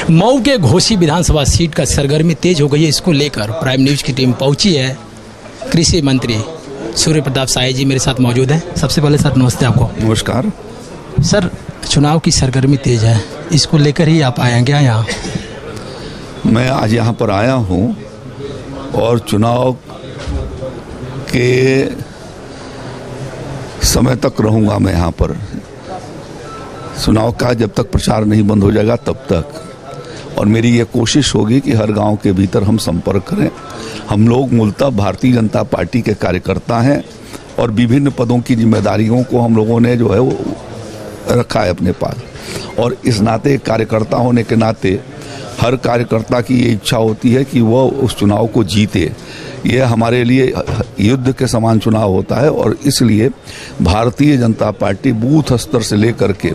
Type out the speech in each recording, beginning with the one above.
मऊ के घोसी विधानसभा सीट का सरगर्मी तेज हो गई है। इसको लेकर प्राइम न्यूज़ की टीम पहुंची है। कृषि मंत्री सूर्य प्रताप शाही जी मेरे साथ मौजूद हैं। सबसे पहले सर नमस्ते आपको। नमस्कार सर, चुनाव की सरगर्मी तेज है, इसको लेकर ही आप आए हैं क्या यहाँ? मैं आज यहाँ पर आया हूँ और चुनाव के समय तक रहूँगा मैं यहाँ पर। चुनाव का जब तक प्रचार नहीं बंद हो जाएगा तब तक, और मेरी ये कोशिश होगी कि हर गांव के भीतर हम संपर्क करें। हम लोग मूलतः भारतीय जनता पार्टी के कार्यकर्ता हैं और विभिन्न पदों की जिम्मेदारियों को हम लोगों ने जो है वो रखा है अपने पास, और इस नाते कार्यकर्ता होने के नाते हर कार्यकर्ता की ये इच्छा होती है कि वह उस चुनाव को जीते। ये हमारे लिए युद्ध के समान चुनाव होता है, और इसलिए भारतीय जनता पार्टी बूथ स्तर से लेकर के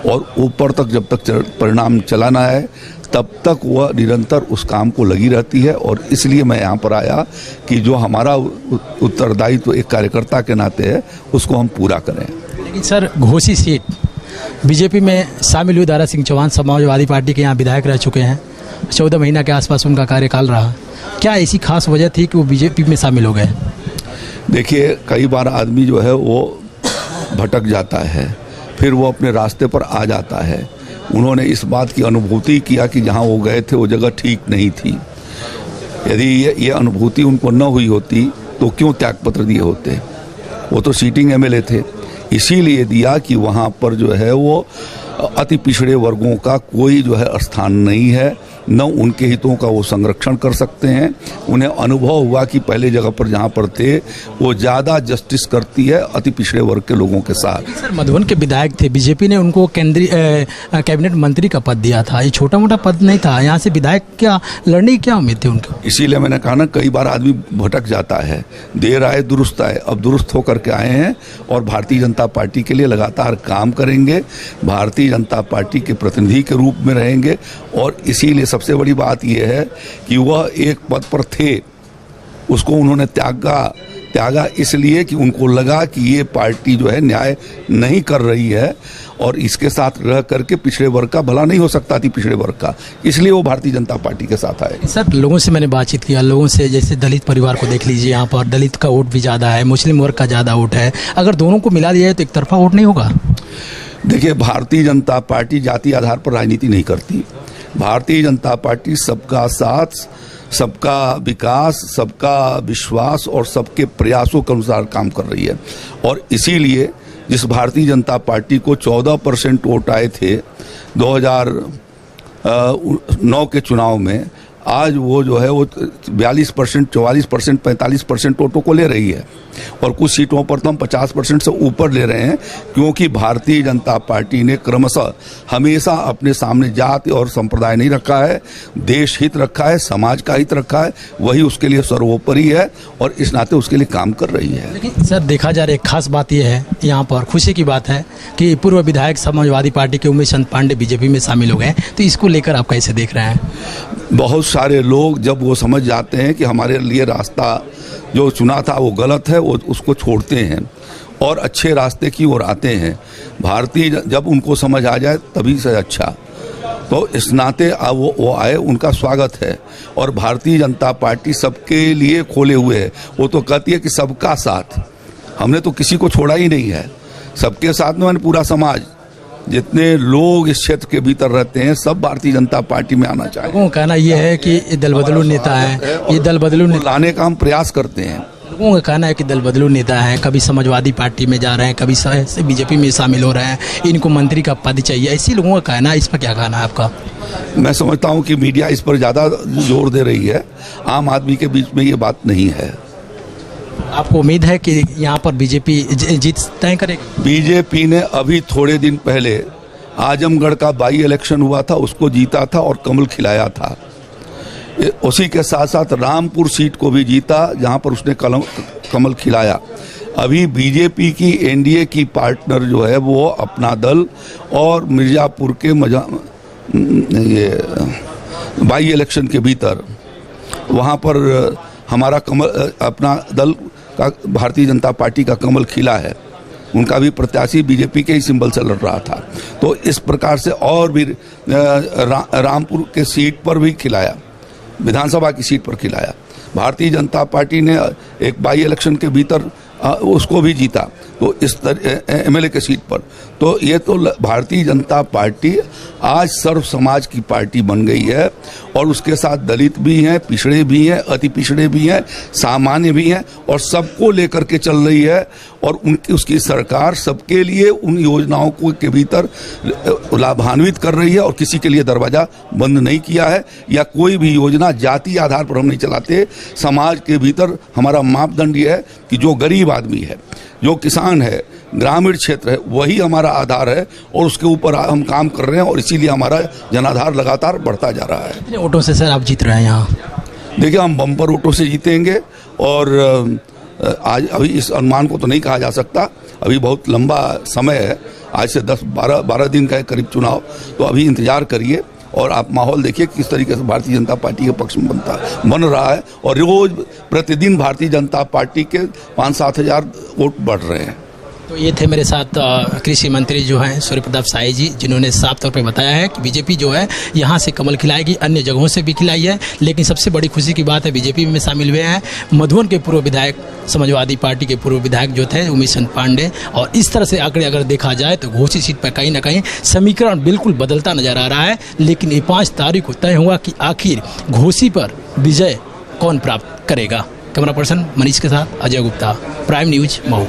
और ऊपर तक जब तक परिणाम चलाना है तब तक वह निरंतर उस काम को लगी रहती है। और इसलिए मैं यहाँ पर आया कि जो हमारा उत्तरदायित्व एक कार्यकर्ता के नाते है उसको हम पूरा करें। लेकिन सर, घोसी सीट बीजेपी में शामिल हुई दारा सिंह चौहान समाजवादी पार्टी के यहाँ विधायक रह चुके हैं। 14 महीना के आसपास उनका कार्यकाल रहा। क्या ऐसी खास वजह थी कि वो बीजेपी में शामिल हो गए? देखिए, कई बार आदमी जो है वो भटक जाता है, फिर वो अपने रास्ते पर आ जाता है। उन्होंने इस बात की अनुभूति किया कि जहाँ वो गए थे वो जगह ठीक नहीं थी। यदि ये अनुभूति उनको न हुई होती तो क्यों त्यागपत्र दिए होते? वो तो सीटिंग एमएलए थे, इसीलिए दिया कि वहाँ पर जो है वो अति पिछड़े वर्गों का कोई जो है स्थान नहीं है, न उनके हितों का वो संरक्षण कर सकते हैं। उन्हें अनुभव हुआ कि पहले जगह पर जहाँ पर थे वो ज़्यादा जस्टिस करती है अति पिछड़े वर्ग के लोगों के साथ। सर, मधुबन के विधायक थे, बीजेपी ने उनको केंद्रीय कैबिनेट मंत्री का पद दिया था। ये छोटा मोटा पद नहीं था। यहाँ से विधायक क्या लड़ने की क्या उम्मीद थी उनको? इसीलिए मैंने कहा ना, कई बार आदमी भटक जाता है। देर आए दुरुस्त आए। अब दुरुस्त होकर के आए हैं और भारतीय जनता पार्टी के लिए लगातार काम करेंगे, भारतीय जनता पार्टी के प्रतिनिधि के रूप में रहेंगे। और इसीलिए सबसे बड़ी बात यह है कि वह एक पद पर थे, उसको उन्होंने त्यागा इसलिए कि उनको लगा कि ये पार्टी जो है न्याय नहीं कर रही है, और इसके साथ रह करके पिछड़े वर्ग का भला नहीं हो सकता थी, पिछड़े वर्ग का। इसलिए वो भारतीय जनता पार्टी के साथ आए। सर, लोगों से मैंने बातचीत किया, लोगों से, जैसे दलित परिवार को देख लीजिए, यहाँ पर दलित का वोट भी ज़्यादा है, मुस्लिम वर्ग का ज़्यादा वोट है। अगर दोनों को मिला दिया जाए तो एक तरफा वोट नहीं होगा? देखिए, भारतीय जनता पार्टी जाति आधार पर राजनीति नहीं करती। भारतीय जनता पार्टी सबका साथ, सबका विकास, सबका विश्वास और सबके प्रयासों के अनुसार काम कर रही है। और इसीलिए जिस भारतीय जनता पार्टी को 14% वोट आए थे 2009 के चुनाव में, आज वो जो है वो 42%, 44%, 45% वोटों को ले रही है। और कुछ सीटों पर तो हम 50% से ऊपर ले रहे हैं, क्योंकि भारतीय जनता पार्टी ने क्रमशः हमेशा अपने सामने जाति और संप्रदाय नहीं रखा है, देश हित रखा है, समाज का हित रखा है। वही उसके लिए सर्वोपरि है और इस नाते उसके लिए काम कर रही है। लेकिन सर, देखा जा रहा है, एक खास बात यह है, यहाँ पर खुशी की बात है कि पूर्व विधायक समाजवादी पार्टी के उमेश चंद पांडे बीजेपी में शामिल हो गए। तो इसको लेकर आप कैसे देख रहे हैं? बहुत सारे लोग जब वो समझ जाते हैं कि हमारे लिए रास्ता जो चुना था वो गलत है, वो उसको छोड़ते हैं और अच्छे रास्ते की ओर आते हैं। भारतीय जब उनको समझ आ जाए तभी से अच्छा, तो इस नाते वो आए, उनका स्वागत है। और भारतीय जनता पार्टी सबके लिए खोले हुए है। वो तो कहती है कि सबका साथ, हमने तो किसी को छोड़ा ही नहीं है। सबके साथ में पूरा समाज, जितने लोग इस क्षेत्र के भीतर रहते हैं, सब भारतीय जनता पार्टी में आना चाहिए। लोगों का कहना यह है कि ये दल बदलू नेता है, ये दल बदलू लाने का हम प्रयास करते हैं। लोगों का कहना है कि दल बदलू नेता है, कभी समाजवादी पार्टी में जा रहे हैं, कभी बीजेपी में शामिल हो रहे हैं, इनको मंत्री का पद चाहिए, ऐसी लोगों का कहना है। इस पर क्या कहना है आपका? मैं समझता हूँ कि मीडिया इस पर ज़्यादा जोर दे रही है। आम आदमी के बीच में ये बात नहीं है। आपको उम्मीद है कि यहाँ पर बीजेपी जीत तय करेगी? बीजेपी ने अभी थोड़े दिन पहले आजमगढ़ का बाई इलेक्शन हुआ था, उसको जीता था और कमल खिलाया था। उसी के साथ साथ रामपुर सीट को भी जीता, जहाँ पर उसने कमल खिलाया। अभी बीजेपी की एनडीए की पार्टनर जो है वो अपना दल और मिर्जापुर के ये बाई इलेक्शन के भीतर वहाँ पर हमारा अपना दल का भारतीय जनता पार्टी का कमल खिला है। उनका भी प्रत्याशी बीजेपी के ही सिंबल से लड़ रहा था। तो इस प्रकार से और भी रामपुर के सीट पर भी खिलाया, विधानसभा की सीट पर खिलाया। भारतीय जनता पार्टी ने एक बाई इलेक्शन के भीतर उसको भी जीता, तो इस एमएलए के सीट पर। तो ये तो भारतीय जनता पार्टी आज सर्व समाज की पार्टी बन गई है, और उसके साथ दलित भी हैं, पिछड़े भी हैं, अति पिछड़े भी हैं, सामान्य भी हैं, और सबको लेकर के चल रही है। और उनकी उसकी सरकार सबके लिए उन योजनाओं को के भीतर लाभान्वित कर रही है, और किसी के लिए दरवाजा बंद नहीं किया है। या कोई भी योजना जाति आधार पर हम नहीं चलाते। समाज के भीतर हमारा मापदंड ये है कि जो गरीब आदमी है, जो किसान है, ग्रामीण क्षेत्र है, वही हमारा आधार है, और उसके ऊपर हम काम कर रहे हैं, और इसीलिए हमारा जनाधार लगातार बढ़ता जा रहा है। कितने वोटों से सर आप जीत रहे हैं यहाँ? देखिए, हम बम्पर वोटों से जीतेंगे, और आज अभी इस अनुमान को तो नहीं कहा जा सकता, अभी बहुत लंबा समय है, आज से 10-12 दिन का है करीब चुनाव। तो अभी इंतजार करिए, और आप माहौल देखिए किस तरीके से भारतीय जनता पार्टी के पक्ष में बन रहा है, और रोज प्रतिदिन भारतीय जनता पार्टी के 5-7 हज़ार वोट बढ़ रहे हैं। तो ये थे मेरे साथ कृषि मंत्री जो हैं सूर्य प्रताप शाही जी, जिन्होंने साफ तौर पे बताया है कि बीजेपी जो है यहाँ से कमल खिलाएगी, अन्य जगहों से भी खिलाई है। लेकिन सबसे बड़ी खुशी की बात है बीजेपी में शामिल हुए हैं मधुबन के पूर्व विधायक, समाजवादी पार्टी के पूर्व विधायक जो थे उमेश चंद पांडे। और इस तरह से आंकड़े अगर देखा जाए तो घोसी सीट पर कहीं ना कहीं समीकरण बिल्कुल बदलता नजर आ रहा है। लेकिन ये 5 तारीख को तय हुआ कि आखिर घोसी पर विजय कौन प्राप्त करेगा। कैमरा पर्सन मनीष के साथ अजय गुप्ता, प्राइम न्यूज, मऊ।